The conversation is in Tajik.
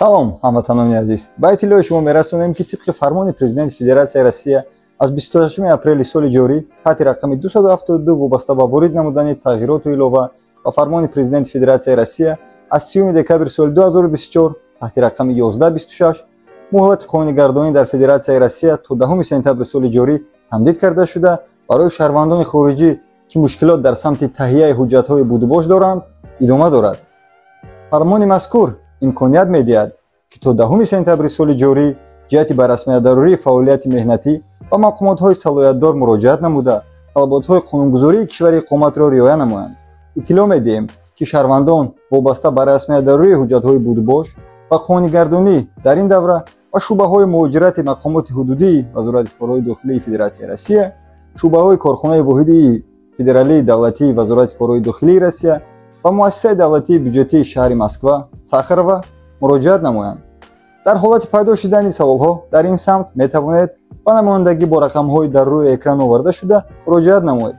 салом ҳамватанони азиз, ба иттилои шумо мерасонем ки тибқи фармони президенти Федератсияи Россия аз 28 апрели соли ҷорӣ таҳти рақами 272 вобаста ба ворид намудани тағйироту илова ба фармони президенти Федератсияи Россия аз 30 декабри соли 2024 таҳти рақами 1126 муҳлати қонунигардонӣ дар Федератсияи Россия то 10 сентябри соли ҷорӣ тамдид карда шуда барои шаҳрвандони хориҷӣ ки мушкилот дар самти таҳияи ҳуҷҷатҳои будубош доранд идома дорад. фармони мазкур имконият медиҳад ки то 10 сентябри соли ҷорӣ ҷиҳати ба расмиятдарории фаъолияти меҳнатӣ ба мақомотҳои салоҳиятдор муроҷиат намуда талаботҳои қонунгузории кишвари иқоматро риоя намоянд. иттилоъ медиҳем ки шаҳрвандон вобаста ба расмиятдарории ҳуҷҷатҳои будубош ва қонунигардонӣ дар ин давра ва шуъбаҳои муҳоҷирати мақомоти ҳудудии Вазорати корҳои дохилии Федератсияи Россия, шуъбаҳои корхонаи воҳидии федералии давлатии Вазорати корҳои дохилии Россия ва муассисаи давлатии бюҷетии шаҳри Москва Сахарова муроҷиат намоянд. дар ҳолати пайдо шудани саволҳо дар ин самт метавонед ба намояндагӣ бо рақамҳои дар рӯи экран оварда шуда муроҷиат намоед.